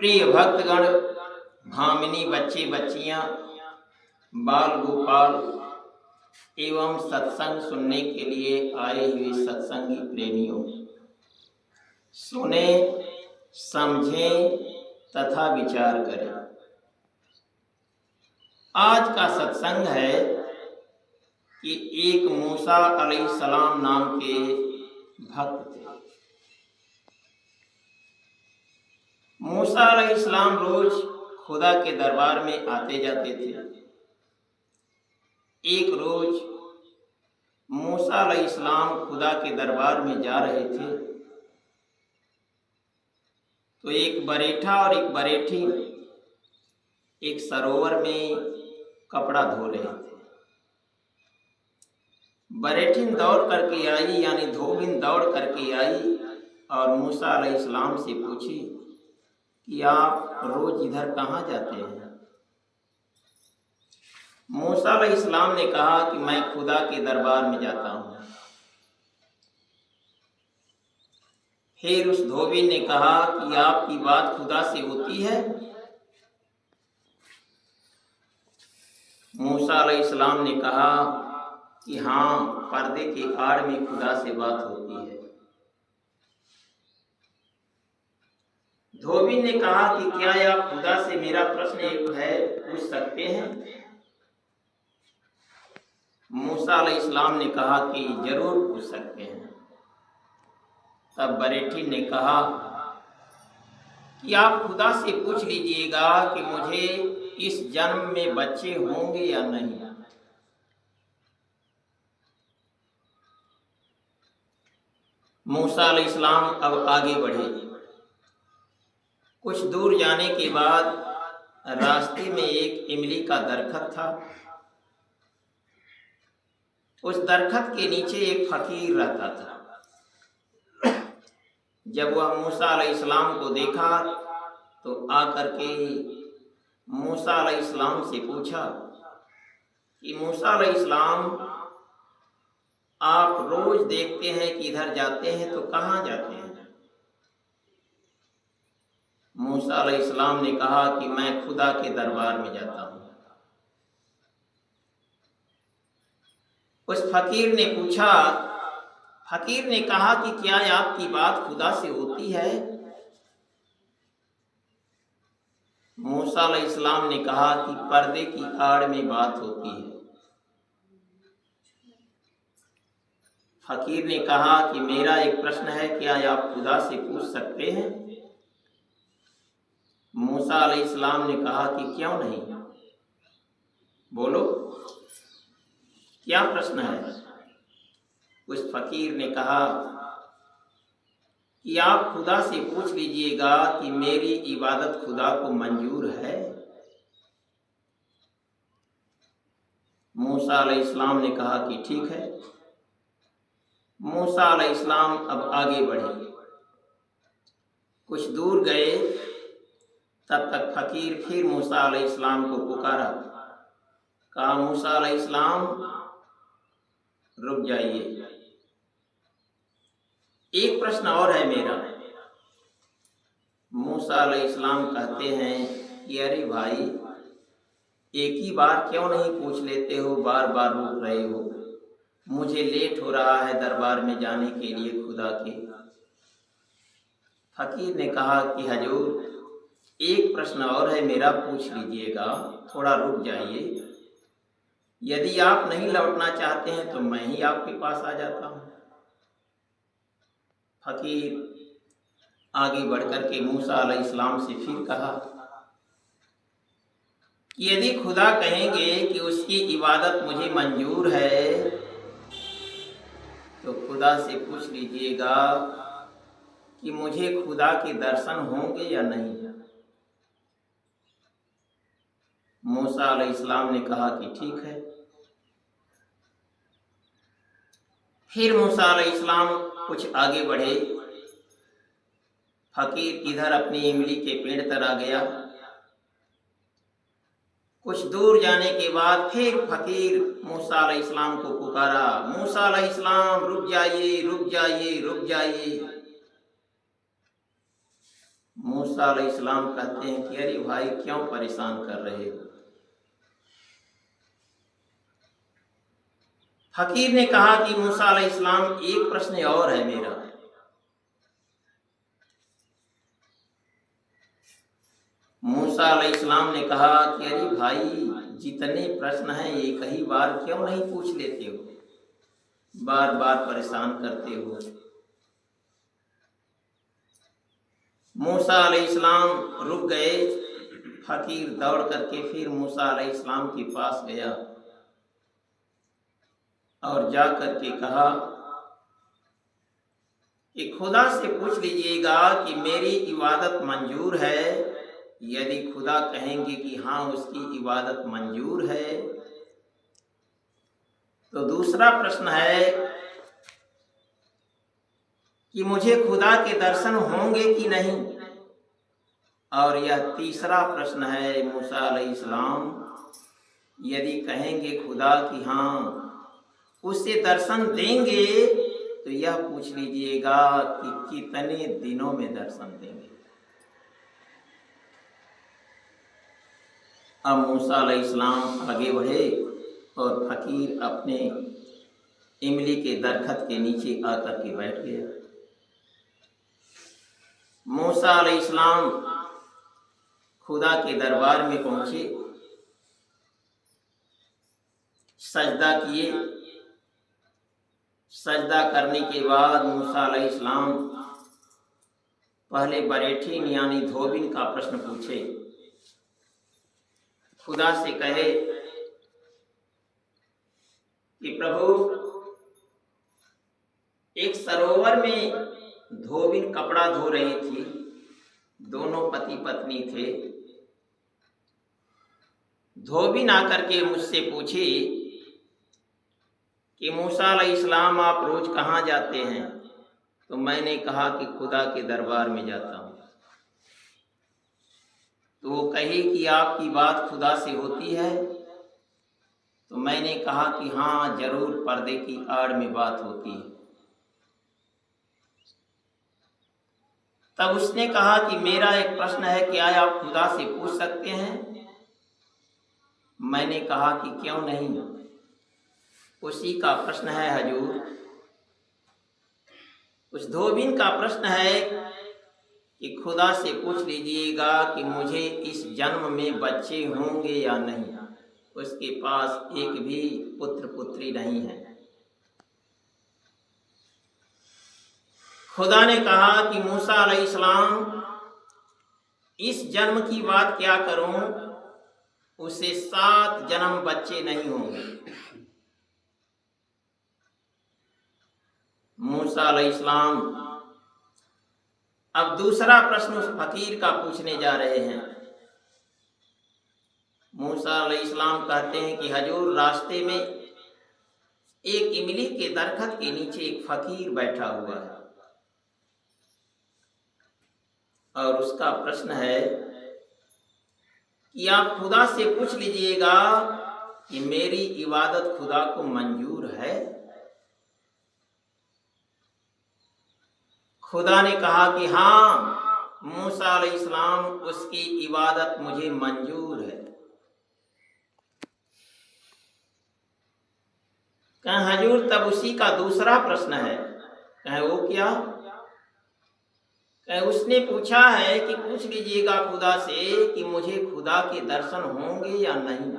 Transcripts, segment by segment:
प्रिय भक्तगण, भामिनी बच्चे बच्चियां, बाल गोपाल एवं सत्संग सुनने के लिए आए हुए सत्संगी प्रेमियों, सुने, समझें तथा विचार करें। आज का सत्संग है कि एक मूसा अलैहिस्सलाम नाम के भक्त थे। मूसा अलैहिस्सलाम रोज खुदा के दरबार में आते जाते थे। एक रोज मूसा अलैहिस्सलाम खुदा के दरबार में जा रहे थे तो एक बरेठा और एक बरेठी एक सरोवर में कपड़ा धो रहे थे। बरेठिन दौड़ करके आई, यानी धोबिन दौड़ करके आई और मूसा अलैहिस्सलाम से पूछी कि आप रोज इधर कहाँ जाते हैं? मूसा अलैहिस्सलाम ने कहा कि मैं खुदा के दरबार में जाता हूँ। फिर उस धोबी ने कहा कि आपकी बात खुदा से होती है? मूसा अलैहिस्सलाम ने कहा कि हाँ, पर्दे के आड़ में खुदा से बात होती है। धोबी ने कहा कि क्या आप खुदा से मेरा प्रश्न एक है पूछ सकते हैं? मूसा अलैहिस्सलाम ने कहा कि जरूर पूछ सकते हैं। तब बरेठी ने कहा कि आप खुदा से पूछ लीजिएगा कि मुझे इस जन्म में बच्चे होंगे या नहीं। मूसा अलैहिस्सलाम अब आगे बढ़े। कुछ दूर जाने के बाद रास्ते में एक इमली का दरखत था। उस दरखत के नीचे एक फकीर रहता था। जब वह मूसा अलैहिस्सलाम को देखा तो आकर के मूसा अलैहिस्सलाम से पूछा कि मूसा अलैहिस्सलाम, आप रोज देखते हैं कि इधर जाते हैं, तो कहाँ जाते हैं? मूसा अलैहिस्सलाम ने कहा कि मैं खुदा के दरबार में जाता हूँ। उस फकीर ने पूछा, फकीर ने कहा कि क्या आपकी बात खुदा से होती है? मूसा अलैहिस्सलाम ने कहा कि पर्दे की आड़ में बात होती है। फकीर ने कहा कि मेरा एक प्रश्न है, क्या आप खुदा से पूछ सकते हैं? मूसा अलैहिस्सलाम ने कहा कि क्यों नहीं, बोलो क्या प्रश्न है? उस फकीर ने कहा कि आप खुदा से पूछ लीजिएगा कि मेरी इबादत खुदा को मंजूर है। मूसा अलैहिस्सलाम ने कहा कि ठीक है। मूसा अलैहिस्सलाम अब आगे बढ़े। कुछ दूर गए, तब तक फकीर फिर मूसा अलैहिस्सलाम को पुकारा। कहा, मूसा अलैहिस्सलाम रुक जाइए, एक प्रश्न और है मेरा। मूसा अलैहिस्सलाम कहते हैं कि अरे भाई, एक ही बार क्यों नहीं पूछ लेते हो, बार बार रुक रहे हो? मुझे लेट हो रहा है दरबार में जाने के लिए खुदा के। फकीर ने कहा कि हजूर, एक प्रश्न और है मेरा, पूछ लीजिएगा, थोड़ा रुक जाइए। यदि आप नहीं लौटना चाहते हैं तो मैं ही आपके पास आ जाता हूँ। फकीर आगे बढ़कर के मूसा अलैहिस्सलाम से फिर कहा कि यदि खुदा कहेंगे कि उसकी इबादत मुझे मंजूर है तो खुदा से पूछ लीजिएगा कि मुझे खुदा के दर्शन होंगे या नहीं। मूसा अलैहिस्सलाम ने कहा कि ठीक है। फिर मूसा अलैहिस्सलाम कुछ आगे बढ़े। फकीर इधर अपनी इमली के पेड़ तर आ गया। कुछ दूर जाने के बाद फिर फकीर मूसा अलैहिस्सलाम को पुकारा, मूसा अलैहिस्सलाम रुक जाइए, रुक जाइए, रुक जाइए। मूसा अलैहिस्सलाम कहते हैं कि अरे भाई क्यों परेशान कर रहे हो। फकीर ने कहा कि मूसा अलैहिस्सलाम एक प्रश्न और है मेरा। मूसा अलैहिस्सलाम ने कहा कि अरे भाई जितने प्रश्न हैं एक ही बार क्यों नहीं पूछ लेते हो, बार बार परेशान करते हो। मूसा अलैहिस्सलाम रुक गए। फकीर दौड़ करके फिर मूसा अलैहिस्सलाम के पास गया और जा करके कहा कि खुदा से पूछ लीजिएगा कि मेरी इबादत मंजूर है। यदि खुदा कहेंगे कि हाँ उसकी इबादत मंजूर है तो दूसरा प्रश्न है कि मुझे खुदा के दर्शन होंगे कि नहीं। और यह तीसरा प्रश्न है, मूसा अलैहिस्सलाम यदि कहेंगे खुदा कि हाँ उससे दर्शन देंगे तो यह पूछ लीजिएगा कि कितने दिनों में दर्शन देंगे। अब मूसा अलैहिस्सलाम आगे बढ़े और फकीर अपने इमली के दरखत के नीचे आकर के बैठ गया। मूसा अलैहिस्सलाम खुदा के दरबार में पहुंचे, सजदा किए। सजदा करने के बाद मूसा अलैहिस्सलाम पहले बरेठीन यानी धोबिन का प्रश्न पूछे। खुदा से कहे कि प्रभु एक सरोवर में धोबिन कपड़ा धो रही थी, दोनों पति पत्नी थे। धोबिन आकर के मुझसे पूछी कि मूसा अलैहिस्सलाम आप रोज कहाँ जाते हैं। तो मैंने कहा कि खुदा के दरबार में जाता हूँ। तो वो कही कि आपकी बात खुदा से होती है। तो मैंने कहा कि हाँ जरूर, पर्दे की आड़ में बात होती है। तब उसने कहा कि मेरा एक प्रश्न है, क्या आप खुदा से पूछ सकते हैं। मैंने कहा कि क्यों नहीं, उसी का प्रश्न है हजूर। उस धोबिन का प्रश्न है कि खुदा से पूछ लीजिएगा कि मुझे इस जन्म में बच्चे होंगे या नहीं। उसके पास एक भी पुत्र पुत्री नहीं है। खुदा ने कहा कि मूसा अलैहिस्सलाम इस जन्म की बात क्या करूं, उसे 7 जन्म बच्चे नहीं होंगे। मूसा अलैहिस्सलाम अब दूसरा प्रश्न उस फकीर का पूछने जा रहे हैं। मूसा अलैहिस्सलाम कहते हैं कि हजूर रास्ते में एक इमली के दरखत के नीचे एक फकीर बैठा हुआ है और उसका प्रश्न है कि आप खुदा से पूछ लीजिएगा कि मेरी इबादत खुदा को मंजूर है। खुदा ने कहा कि हाँ मूसा अलैहिस्सलाम उसकी इबादत मुझे मंजूर है। कहें हजूर तब उसी का दूसरा प्रश्न है। कहें वो क्या। कहें उसने पूछा है कि पूछ लीजिएगा खुदा से कि मुझे खुदा के दर्शन होंगे या नहीं।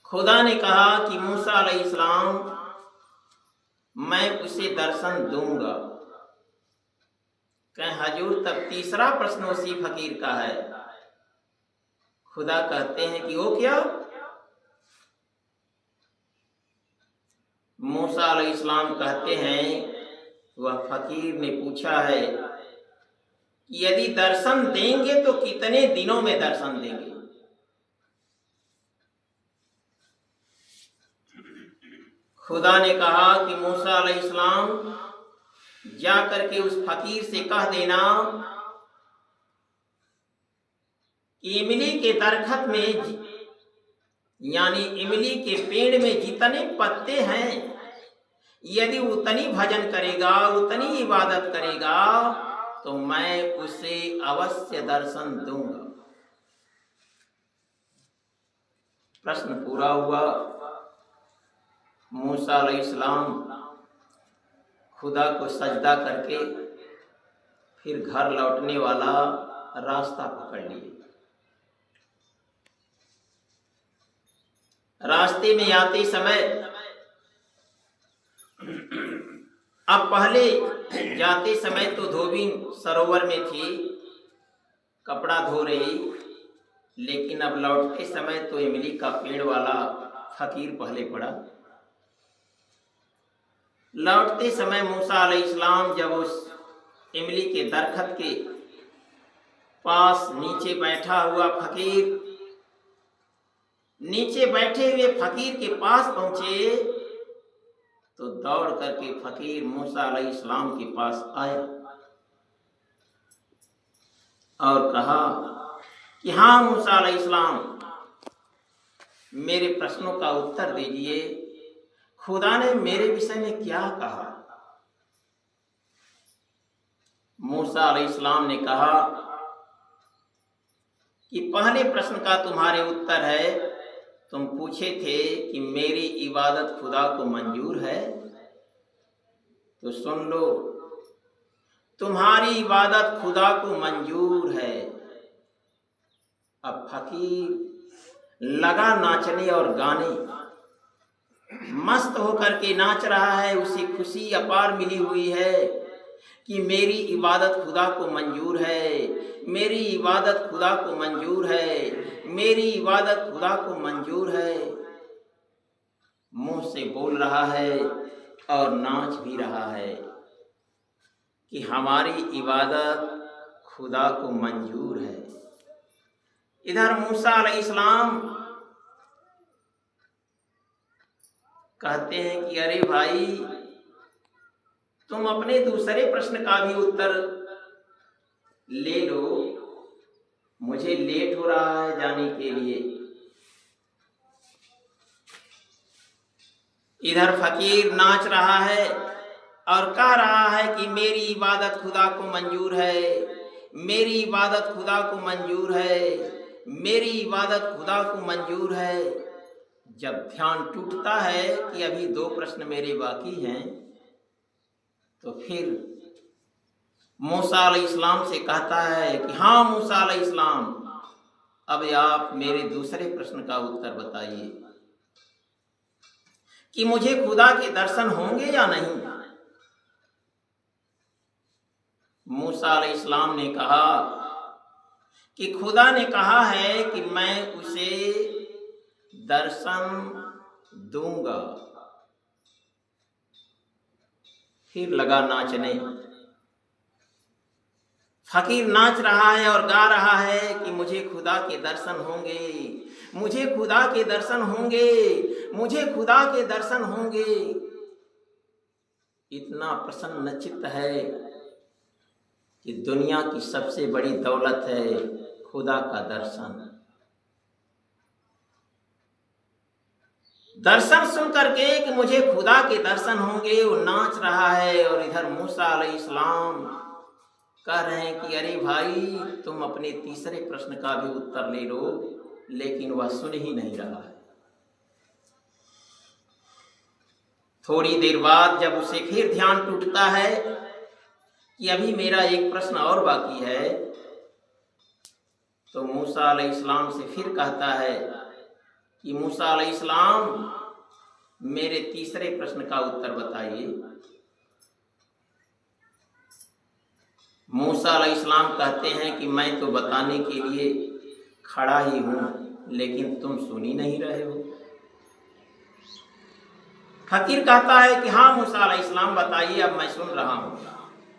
खुदा ने कहा कि मूसा अलैहिस्सलाम मैं उसे दर्शन दूंगा। कहें हजूर तब तीसरा प्रश्न उसी फकीर का है। खुदा कहते हैं कि वो क्या। मूसा अलैहिस्सलाम कहते हैं वह फकीर ने पूछा है कि यदि दर्शन देंगे तो कितने दिनों में दर्शन देंगे। खुदा ने कहा कि मूसा अलैहिस्सलाम जा करके उस फकीर से कह देना कि इमली के दरखत में यानी इमली के पेड़ में जितने पत्ते हैं यदि उतनी भजन करेगा, उतनी इबादत करेगा, तो मैं उसे अवश्य दर्शन दूंगा। प्रश्न पूरा हुआ। मूसा अलैहिस्सलाम खुदा को सजदा करके फिर घर लौटने वाला रास्ता पकड़ लिए। रास्ते में आते समय, अब पहले जाते समय तो धोबी सरोवर में थी, कपड़ा धो रही, लेकिन अब लौटते समय तो इमली का पेड़ वाला फकीर पहले पड़ा। लौटते समय मूसा अलैहिस्सलाम जब उस इमली के दरखत के पास नीचे बैठा हुआ फकीर, नीचे बैठे हुए फकीर के पास पहुंचे तो दौड़ करके फकीर मूसा अलैहिस्सलाम के पास आया और कहा कि हाँ मूसा अलैहिस्सलाम, मेरे प्रश्नों का उत्तर दीजिए, खुदा ने मेरे विषय में क्या कहा? मूसा अलैहिस्सलाम ने कहा कि पहले प्रश्न का तुम्हारे उत्तर है, तुम पूछे थे कि मेरी इबादत खुदा को मंजूर है, तो सुन लो, तुम्हारी इबादत खुदा को मंजूर है। अब फकीर लगा नाचने और गाने, मस्त होकर के नाच रहा है, उसे खुशी अपार मिली हुई है कि मेरी इबादत खुदा को मंजूर है, मेरी इबादत खुदा को मंजूर है, मेरी इबादत खुदा को मंजूर है। मुंह से बोल रहा है और नाच भी रहा है कि हमारी इबादत खुदा को मंजूर है। इधर मूसा अलैहिस्सलाम कहते हैं कि अरे भाई, तुम अपने दूसरे प्रश्न का भी उत्तर ले लो, मुझे लेट हो रहा है जाने के लिए। इधर फकीर नाच रहा है और कह रहा है कि मेरी इबादत खुदा को मंजूर है, मेरी इबादत खुदा को मंजूर है, मेरी इबादत खुदा को मंजूर है। जब ध्यान टूटता है कि अभी 2 प्रश्न मेरे बाकी हैं, तो फिर मूसा अलैहिस्सलाम से कहता है कि हाँ मूसा अलैहिस्सलाम, अब आप मेरे दूसरे प्रश्न का उत्तर बताइए कि मुझे खुदा के दर्शन होंगे या नहीं। मूसा अलैहिस्सलाम ने कहा कि खुदा ने कहा है कि मैं उसे दर्शन दूंगा। फिर लगा नाचने, फकीर नाच रहा है और गा रहा है कि मुझे खुदा के दर्शन होंगे, मुझे खुदा के दर्शन होंगे, मुझे खुदा के दर्शन होंगे। इतना प्रसन्न चित्त है कि दुनिया की सबसे बड़ी दौलत है खुदा का दर्शन। दर्शन सुन करके कि मुझे खुदा के दर्शन होंगे, वो नाच रहा है। और इधर मूसा अलैहिस्सलाम कह रहे हैं कि अरे भाई, तुम अपने तीसरे प्रश्न का भी उत्तर ले लो, लेकिन वह सुन ही नहीं रहा है। थोड़ी देर बाद जब उसे फिर ध्यान टूटता है कि अभी मेरा एक प्रश्न और बाकी है, तो मूसा अलैहिस्सलाम से फिर कहता है कि मूसा अलैहिस्सलाम, मेरे तीसरे प्रश्न का उत्तर बताइए। मूसा अलैहिस्सलाम कहते हैं कि मैं तो बताने के लिए खड़ा ही हूं, लेकिन तुम सुन ही नहीं रहे हो। फकीर कहता है कि हाँ मूसा अलैहिस्सलाम बताइए, अब मैं सुन रहा हूं।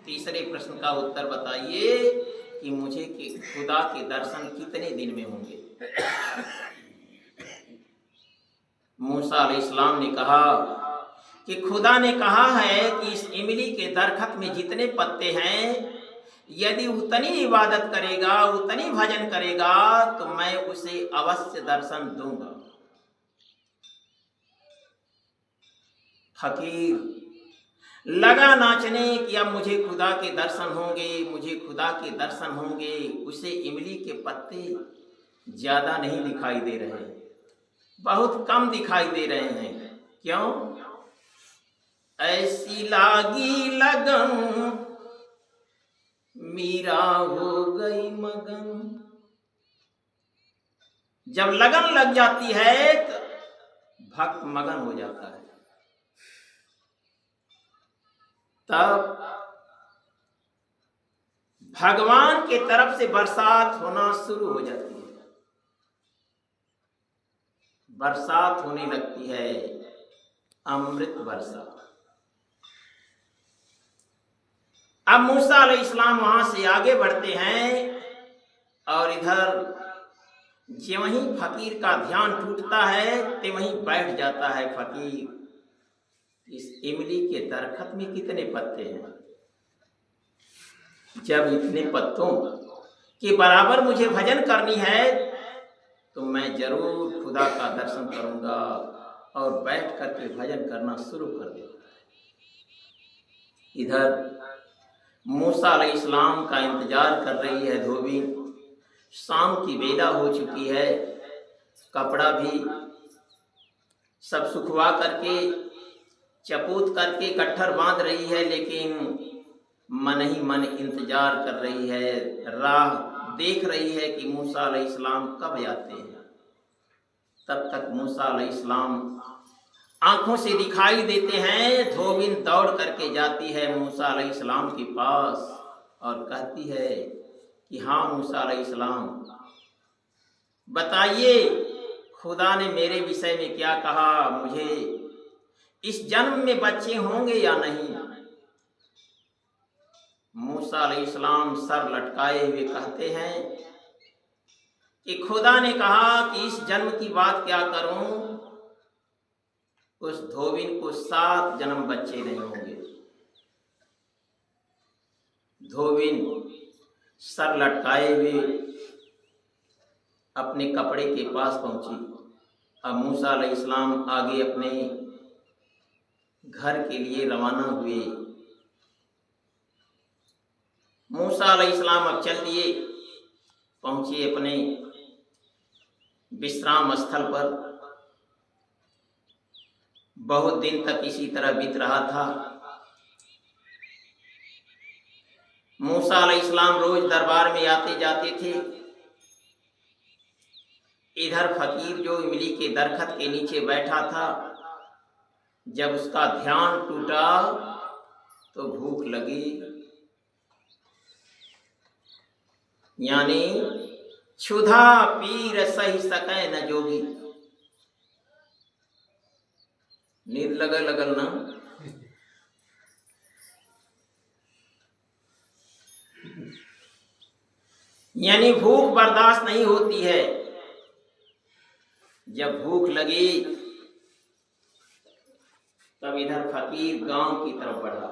तीसरे प्रश्न का उत्तर बताइए कि मुझे खुदा के दर्शन कितने दिन में होंगे। मूसा अलैहिस्सलाम ने कहा कि खुदा ने कहा है कि इस इमली के दरखत में जितने पत्ते हैं, यदि उतनी इबादत करेगा, उतनी भजन करेगा, तो मैं उसे अवश्य दर्शन दूंगा। फकीर लगा नाचने कि अब मुझे खुदा के दर्शन होंगे, मुझे खुदा के दर्शन होंगे। उसे इमली के पत्ते ज्यादा नहीं दिखाई दे रहे हैं, बहुत कम दिखाई दे रहे हैं। क्यों? ऐसी लागी लगन मीरा हो गई मगन। जब लगन लग जाती है तो भक्त मगन हो जाता है, तब भगवान के तरफ से बरसात होना शुरू हो जाती है, बरसात होने लगती है, अमृत वर्षा। अब मूसा अलैहिस्सलाम वहां से आगे बढ़ते हैं और इधर जो वहीं फकीर का ध्यान टूटता है ते वहीं बैठ जाता है फकीर। इस इमली के दरखत में कितने पत्ते हैं? जब इतने पत्तों के बराबर मुझे भजन करनी है तो मैं जरूर खुदा का दर्शन करूंगा, और बैठ करके भजन करना शुरू कर देता है। इधर मूसा अलैहिस्सलाम का इंतजार कर रही है धोबी। शाम की बेला हो चुकी है, कपड़ा भी सब सुखवा करके चपूत करके कट्ठर बांध रही है, लेकिन मन ही मन इंतजार कर रही है, राह देख रही है कि मूसा अलैहिस्सलाम कब आते हैं। तब तक मूसा अलैहिस्सलाम आंखों से दिखाई देते हैं। धोबिन दौड़ करके जाती है मूसा अलैहिस्सलाम के पास और कहती है कि हाँ मूसा अलैहिस्सलाम, बताइए खुदा ने मेरे विषय में क्या कहा, मुझे इस जन्म में बच्चे होंगे या नहीं? मूसा अलैहिस्सलाम सर लटकाए हुए कहते हैं कि खुदा ने कहा कि इस जन्म की बात क्या करूं, उस धोबिन को 7 जन्म बच्चे नहीं होंगे। धोबिन सर लटकाए हुए अपने कपड़े के पास पहुंची। अब मूसा अलैहिस्सलाम आगे अपने घर के लिए रवाना हुए। मूसा अलैहिस्सलाम अब चल दिए, पहुंचे अपने विश्राम स्थल पर। बहुत दिन तक इसी तरह बीत रहा था। मूसा अलैहिस्सलाम रोज दरबार में आते जाते थे। इधर फकीर जो इमली के दरखत के नीचे बैठा था, जब उसका ध्यान टूटा तो भूख लगी, यानी क्षुधा पीर सही सकै न जोगी। नींद लगल ना। यानी भूख बर्दाश्त नहीं होती है। जब भूख लगी तब इधर फकीर गांव की तरफ बढ़ा।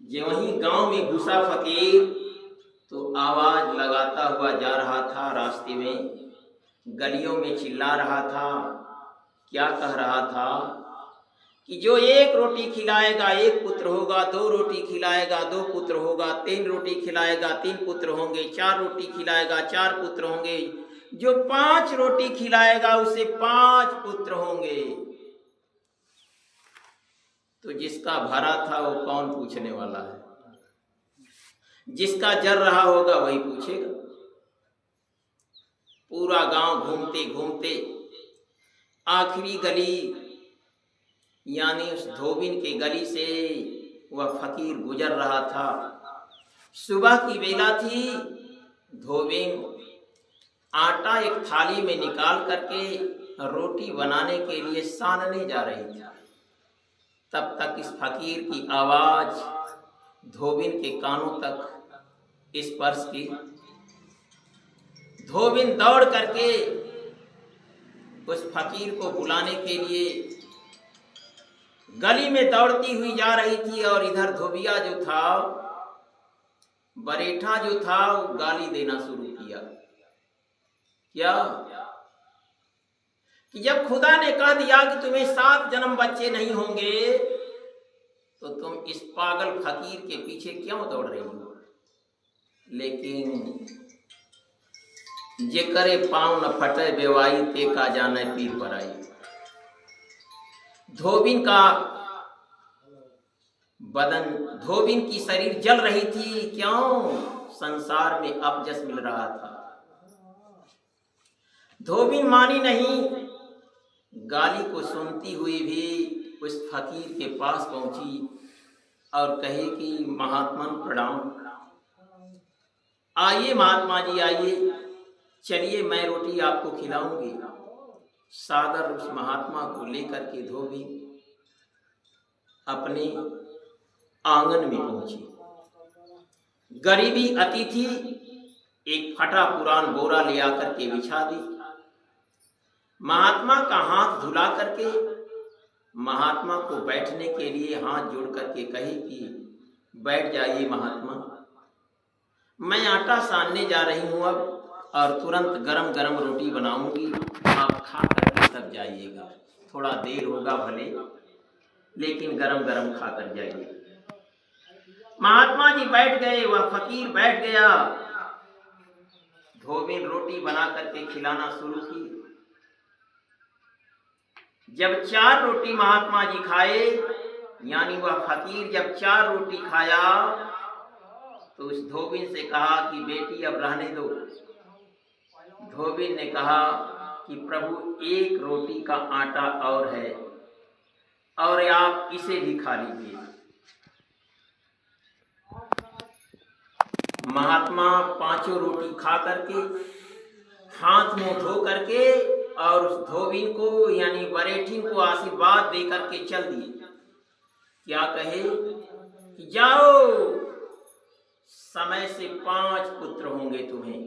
जो वहीं गांव में घुसा फकीर तो आवाज लगाता हुआ जा रहा था, रास्ते में गलियों में चिल्ला रहा था। क्या कह रहा था कि जो 1 रोटी खिलाएगा 1 पुत्र होगा, 2 रोटी खिलाएगा 2 पुत्र होगा, 3 रोटी खिलाएगा 3 पुत्र होंगे, 4 रोटी खिलाएगा 4 पुत्र होंगे, जो 5 रोटी खिलाएगा उसे 5 पुत्र होंगे। तो जिसका भरा था वो कौन पूछने वाला है? जिसका जर रहा होगा वही पूछेगा। पूरा गांव घूमते घूमते आखिरी गली यानी उस धोबिन के गली से वह फकीर गुजर रहा था। सुबह की बेला थी। धोबिन आटा एक थाली में निकाल करके रोटी बनाने के लिए सानने जा रही थी। तब तक इस फकीर की आवाज धोबिन के कानों तक स्पर्श की। धोबिन दौड़ करके उस फकीर को बुलाने के लिए गली में दौड़ती हुई जा रही थी, और इधर धोबिया जो था, बरेठा जो था, वो गाली देना शुरू किया। क्या कि जब खुदा ने कह दिया कि तुम्हें 7 जन्म बच्चे नहीं होंगे, तो तुम इस पागल फकीर के पीछे क्यों दौड़ रही हो? लेकिन जे करे पाँव न फटे बेवाई ते का जाने पीर पराई। धोबिन का बदन, धोबिन की शरीर जल रही थी। क्यों? संसार में अपजस मिल रहा था। धोबिन मानी नहीं, गाली को सुनती हुई भी उस फकीर के पास पहुंची और कहे कि महात्मा प्रणाम। आइए महात्मा जी, आइए, चलिए मैं रोटी आपको खिलाऊंगी। सादर उस महात्मा को लेकर के धोबी अपने आंगन में पहुंची। गरीबी अतिथि एक फटा पुरान बोरा ले आकर के बिछा दी। महात्मा का हाथ धुला करके महात्मा को बैठने के लिए हाथ जोड़ करके कही कि बैठ जाइए महात्मा, मैं आटा सानने जा रही हूँ अब, और तुरंत गरम गरम रोटी बनाऊंगी, आप खा करके तब जाइएगा। थोड़ा देर होगा भले, लेकिन गरम गरम खा कर जाइए। महात्मा जी बैठ गए, वह फकीर बैठ गया। धोबिन रोटी बना करके खिलाना शुरू की। जब 4 रोटी महात्मा जी खाए, यानी वह फकीर जब 4 रोटी खाया, तो उस धोबिन से कहा कि बेटी अब रहने दो। धोबिन ने कहा कि प्रभु 1 रोटी का आटा और है, और आप इसे भी खा लीजिए। महात्मा 5 रोटी खा करके हाथ मुंह धो करके और उस धोबिन को यानी बरेठिन को आशीर्वाद दे करके चल दिए। क्या कहे कि जाओ, समय से 5 पुत्र होंगे तुम्हें।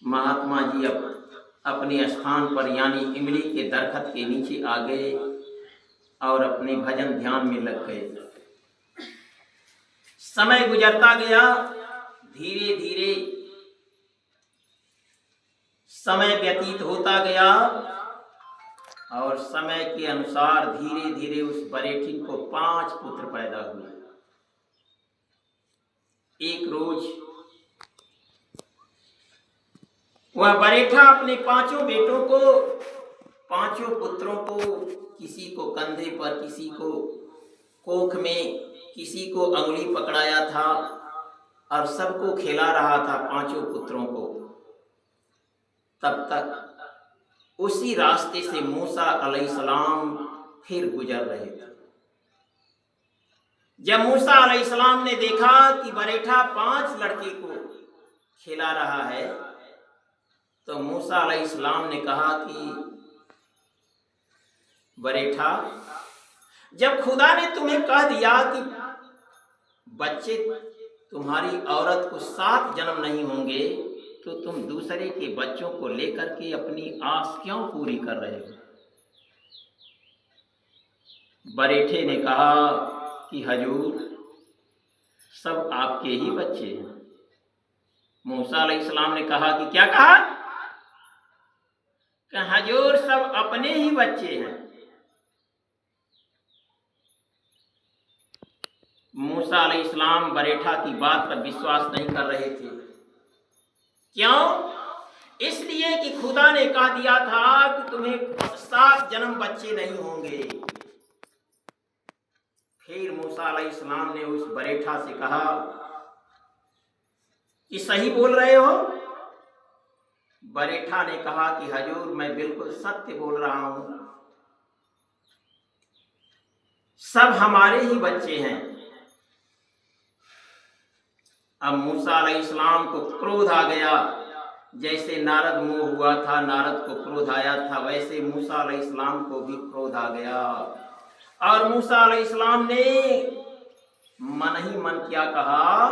महात्मा जी अब अपने स्थान पर यानी इमली के दरखत के नीचे आ गए और अपने भजन ध्यान में लग गए। समय गुजरता गया, धीरे धीरे समय व्यतीत होता गया, और समय के अनुसार धीरे धीरे उस बरेठिन को 5 पुत्र पैदा हुए। एक रोज वह बरेठा अपने 5 बेटों को, 5 पुत्रों को, किसी को कंधे पर, किसी को कोख में, किसी को अंगुली पकड़ाया था, और सबको खिला रहा था 5 पुत्रों को। तब तक उसी रास्ते से मूसा अलैहिस्सलाम फिर गुजर रहे थे। जब मूसा अलैहिस्सलाम ने देखा कि बरेठा 5 लड़के को खिला रहा है, तो मूसा अलैहिस्सलाम ने कहा कि बरेठा, जब खुदा ने तुम्हें कह दिया कि बच्चे तुम्हारी औरत को 7 जन्म नहीं होंगे, तो तुम दूसरे के बच्चों को लेकर के अपनी आस क्यों पूरी कर रहे हो? बरेठे ने कहा कि हजूर, सब आपके ही बच्चे हैं। मूसा अलैहिस्सलाम ने कहा कि क्या कहा? कि हजूर, सब अपने ही बच्चे हैं। मूसा अलैहिस्सलाम बरेठा की बात पर विश्वास नहीं कर रहे थे। क्यों? इसलिए कि खुदा ने कह दिया था कि तुम्हें 7 जन्म बच्चे नहीं होंगे। फिर मूसा अलैहिस्सलाम ने उस बरेठा से कहा कि सही बोल रहे हो? बरेठा ने कहा कि हजूर, मैं बिल्कुल सत्य बोल रहा हूं, सब हमारे ही बच्चे हैं। अब मूसा अलैहिस्सलाम को क्रोध आ गया। जैसे नारद मोह हुआ था, नारद को क्रोध आया था, वैसे मूसा अलैहिस्सलाम को भी क्रोध आ गया। और मूसा अलैहिस्सलाम ने मन ही मन क्या कहा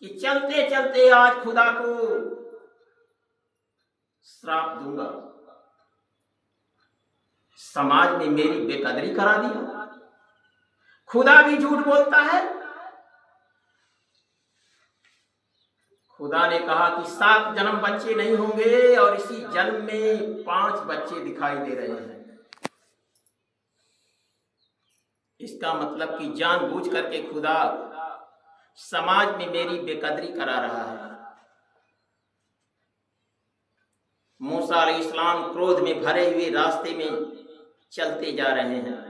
कि चलते चलते आज खुदा को श्राप दूंगा। समाज ने मेरी बेकदरी करा दिया। खुदा भी झूठ बोलता है। खुदा ने कहा कि 7 जन्म बच्चे नहीं होंगे, और इसी जन्म में 5 बच्चे दिखाई दे रहे हैं। इसका मतलब कि जानबूझ करके खुदा समाज में मेरी बेकदरी करा रहा है। मूसा अलैहिस्सलाम क्रोध में भरे हुए रास्ते में चलते जा रहे हैं।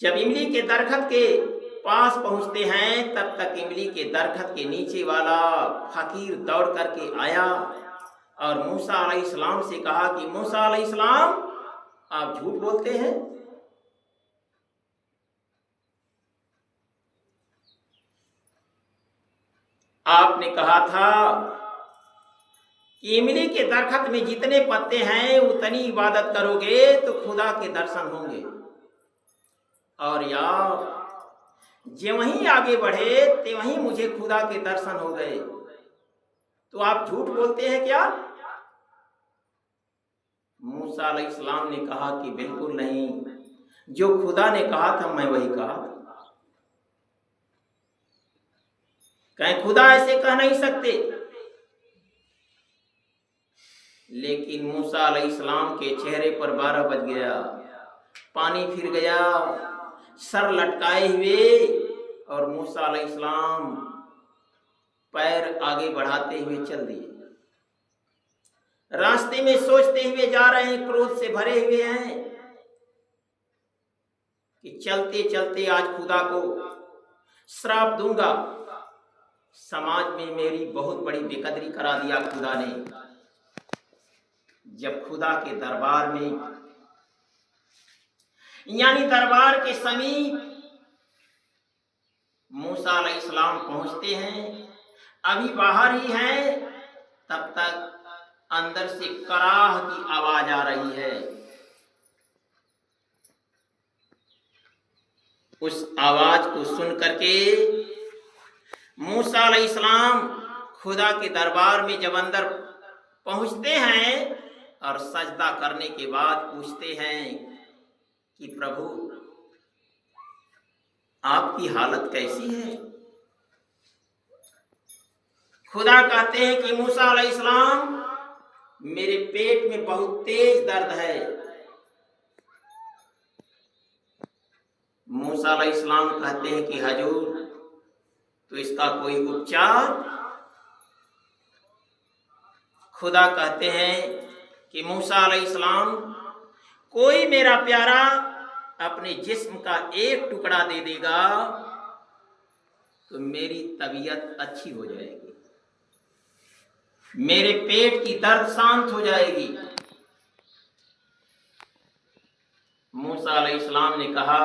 जब इमली के दरखत के पास पहुंचते हैं तब तक इमली के दरखत के नीचे वाला फकीर दौड़ करके आया और मूसा अलैहिस्सलाम से कहा कि मूसा अलैहिस्सलाम, आप झूठ बोलते हैं। आपने कहा था कि इमली के दरखत में जितने पत्ते हैं उतनी इबादत करोगे तो खुदा के दर्शन होंगे, और यार जो वहीं आगे बढ़े ते वहीं मुझे खुदा के दर्शन हो गए। तो आप झूठ बोलते हैं क्या? मूसा अलैहिस्सलाम ने कहा कि बिल्कुल नहीं, जो खुदा ने कहा था मैं वही कहा। कहीं खुदा ऐसे कह नहीं सकते। लेकिन मूसा अलैहिस्सलाम के चेहरे पर 12 बज गया, पानी फिर गया, सर लटकाए हुए, और मूसा अलैहिस्सलाम पैर आगे बढ़ाते हुए चल दिए। रास्ते में सोचते हुए जा रहे हैं, क्रोध से भरे हुए हैं कि चलते चलते आज खुदा को श्राप दूंगा। समाज में मेरी बहुत बड़ी बेकदरी करा दिया खुदा ने। जब खुदा के दरबार में यानी दरबार के समीप मूसा अलैहिस्सलाम पहुंचते हैं, अभी बाहर ही हैं, तब तक अंदर से कराह की आवाज आ रही है। उस आवाज को सुन करके मूसा अलैहिस्सलाम खुदा के दरबार में जब अंदर पहुंचते हैं और सजदा करने के बाद पूछते हैं कि प्रभु, आपकी हालत कैसी है? खुदा कहते हैं कि मूसा अलैहिस्सलाम, मेरे पेट में बहुत तेज दर्द है। मूसा अलैहिस्सलाम कहते हैं कि हजूर, तो इसका कोई उपचार? खुदा कहते हैं कि मूसा अलैहिस्सलाम, कोई मेरा प्यारा अपने जिस्म का एक टुकड़ा दे देगा तो मेरी तबीयत अच्छी हो जाएगी, मेरे पेट की दर्द शांत हो जाएगी। मूसा अलैहिस्सलाम ने कहा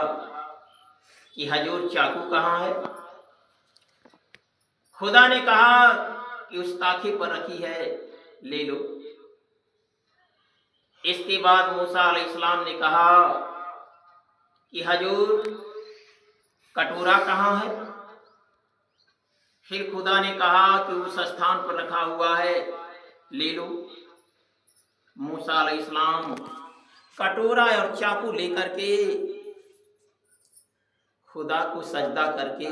कि हजूर, चाकू कहाँ है? खुदा ने कहा कि उस ताखे पर रखी है, ले लो। इसके बाद मूसा अलैहिस्सलाम ने कहा कि हजूर, कटोरा कहाँ है? फिर खुदा ने कहा कि उस स्थान पर रखा हुआ है, ले लो। मूसा अलैहिस्सलाम कटोरा और चाकू लेकर के खुदा को सजदा करके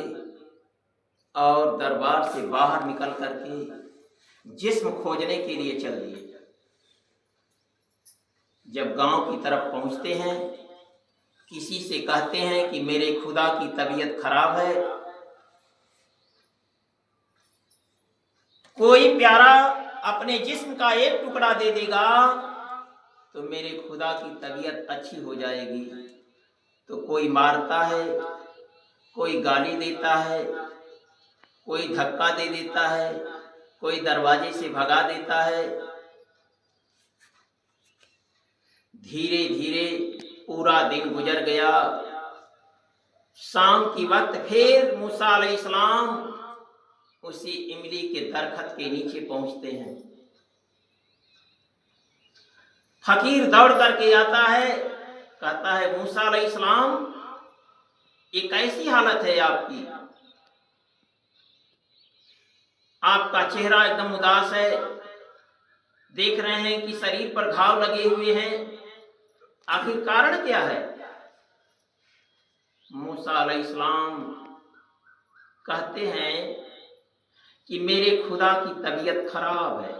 और दरबार से बाहर निकल करके जिस्म खोजने के लिए चल दिए। जब गांव की तरफ पहुंचते हैं, किसी से कहते हैं कि मेरे खुदा की तबीयत खराब है, कोई प्यारा अपने जिस्म का एक टुकड़ा दे देगा तो मेरे खुदा की तबीयत अच्छी हो जाएगी। तो कोई मारता है, कोई गाली देता है, कोई धक्का दे देता है, कोई दरवाजे से भगा देता है। धीरे धीरे पूरा दिन गुजर गया। शाम की वक्त फिर मूसा अलैहिस्सलाम उसी इमली के दरखत के नीचे पहुंचते हैं। फकीर दौड़ करके आता है, कहता है, मूसा अलैहिस्सलाम, ये कैसी हालत है आपकी? आपका चेहरा एकदम उदास है, देख रहे हैं कि शरीर पर घाव लगे हुए हैं, आखिर कारण क्या है? मूसा अलैहिस्सलाम कहते हैं कि मेरे खुदा की तबीयत खराब है।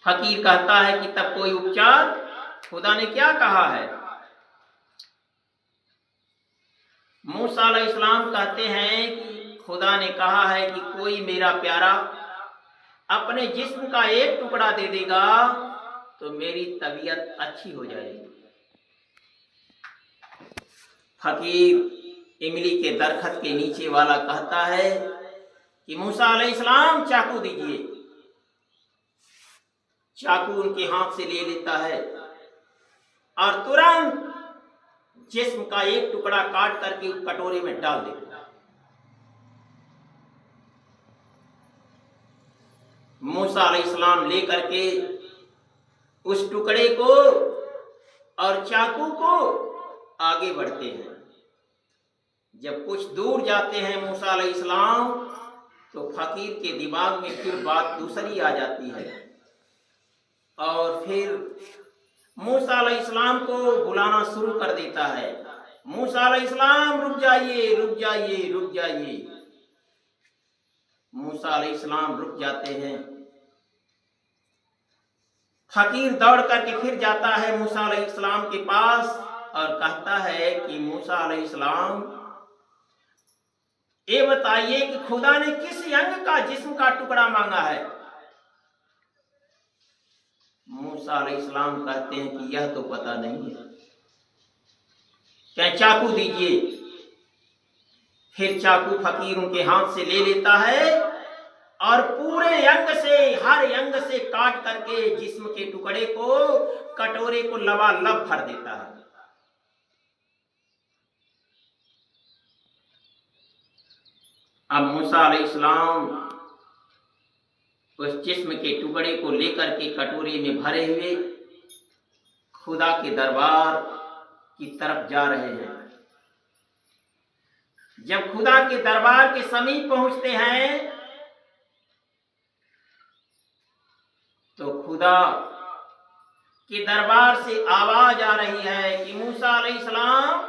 फकीर कहता है कि तब कोई उपचार? खुदा ने क्या कहा है? मूसा अलैहिस्सलाम कहते हैं कि खुदा ने कहा है कि कोई मेरा प्यारा अपने जिस्म का एक टुकड़ा दे देगा तो मेरी तबीयत अच्छी हो जाएगी। फकीर इमली के दरखत के नीचे वाला कहता है कि मूसा अलैहिस्सलाम चाकू दीजिए। चाकू उनके हाथ से ले लेता है और तुरंत जिस्म का एक टुकड़ा काट करके उस कटोरे में डाल देता है। मूसा अलैहिस्सलाम लेकर के उस टुकड़े को और चाकू को आगे बढ़ते हैं। जब कुछ दूर जाते हैं मूसा अलैहिस्सलाम तो फकीर के दिमाग में फिर बात दूसरी आ जाती है और फिर मूसा अलैहिस्सलाम को बुलाना शुरू कर देता है। मूसा अलैहिस्सलाम रुक जाइए, रुक जाइए, रुक जाइए। मूसा अलैहिस्सलाम रुक जाते हैं। फकीर दौड़ करके फिर जाता है मूसा अलैहिस्सलाम के पास और कहता है कि मूसा अलैहिस्सलाम, ये बताइए कि खुदा ने किस अंग का जिस्म का टुकड़ा मांगा है? मूसा अलैहिस्सलाम कहते हैं कि यह तो पता नहीं है। क्या चाकू दीजिए। फिर चाकू फकीर उनके हाथ से ले लेता है और पूरे अंग से, हर अंग से काट करके जिस्म के टुकड़े को, कटोरे को लबालब भर देता है। अब मूसा अलैहिस्सलाम उस जिस्म के टुकड़े को लेकर के कटोरे में भरे हुए खुदा के दरबार की तरफ जा रहे हैं। जब खुदा के दरबार के समीप पहुंचते हैं तो खुदा के दरबार से आवाज आ रही है कि मूसा अलैहिस्सलाम,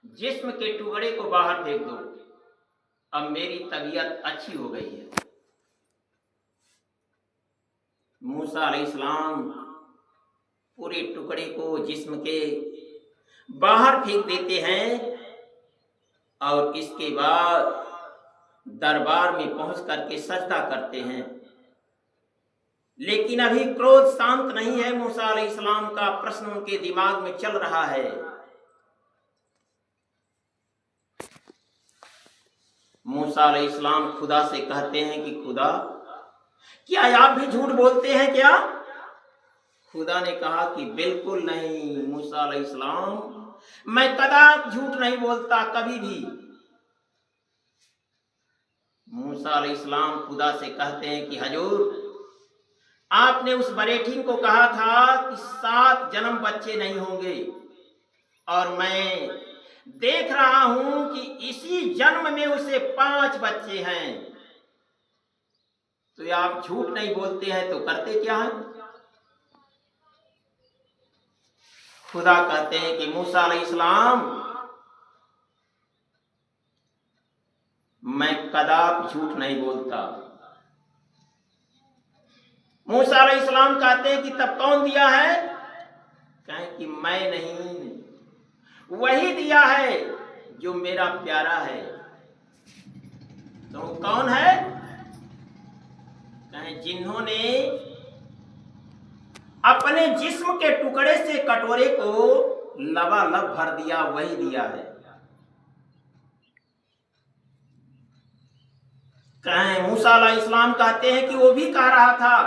जिस्म के टुकड़े को बाहर फेंक दो, अब मेरी तबीयत अच्छी हो गई है। मूसा अलैहिस्सलाम पूरे टुकड़े को जिस्म के बाहर फेंक देते हैं और इसके बाद दरबार में पहुंच करके सजदा करते हैं। लेकिन अभी क्रोध शांत नहीं है। मूसा अलैहिस्सलाम का प्रश्न उनके दिमाग में चल रहा है। मूसा अलैहिस्सलाम खुदा से कहते हैं कि खुदा, क्या आप भी झूठ बोलते हैं क्या? खुदा ने कहा कि बिल्कुल नहीं मूसा अलैहिस्सलाम, मैं कदाप झूठ नहीं बोलता, कभी भी। मूसा अलैहिस्सलाम खुदा से कहते हैं कि हजूर, आपने उस बरेठीन को कहा था कि 7 जन्म बच्चे नहीं होंगे और मैं देख रहा हूं कि इसी जन्म में उसे 5 बच्चे हैं। तो आप झूठ नहीं बोलते हैं तो करते क्या हैं? खुदा कहते हैं कि मूसा अलैहिस्सलाम, मैं कदाप झूठ नहीं बोलता। मूसा अलैहिस्सलाम कहते हैं कि तब कौन दिया है? कहें कि मैं नहीं, वही दिया है जो मेरा प्यारा है। तो कौन है? कहें जिन्होंने अपने जिस्म के टुकड़े से कटोरे को लबालब भर दिया, वही दिया है। कहें मूसा अलैहिस्सलाम कहते हैं कि वो भी कह रहा था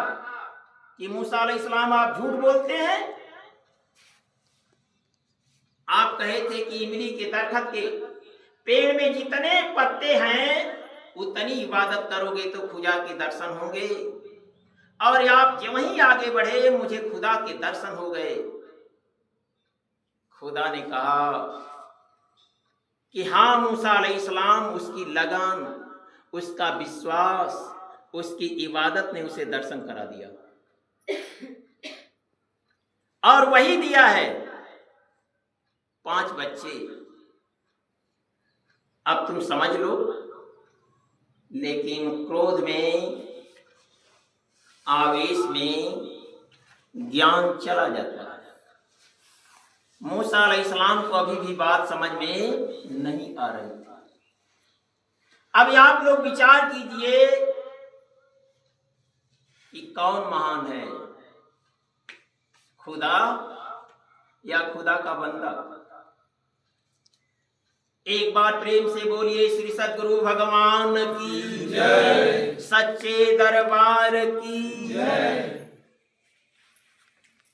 कि मूसा अलैहिस्सलाम, आप झूठ बोलते हैं। आप कहे थे कि इमली के दरखत के पेड़ में जितने पत्ते हैं उतनी इबादत करोगे तो खुदा के दर्शन होंगे, और आप जो वहीं आगे बढ़े मुझे खुदा के दर्शन हो गए। खुदा ने कहा कि हाँ मूसा अलैहिस्सलाम, उसकी लगन, उसका विश्वास, उसकी इबादत ने उसे दर्शन करा दिया और वही दिया है 5 बच्चे। अब तुम समझ लो। लेकिन क्रोध में आवेश में ज्ञान चला जाता है। मूसा अलैहिस्सलाम को अभी भी बात समझ में नहीं आ रही थी। अभी आप लोग विचार कीजिए कि कौन महान है, खुदा या खुदा का बंदा? एक बार प्रेम से बोलिए श्री सद्गुरु भगवान की जय, सच्चे दरबार की जय।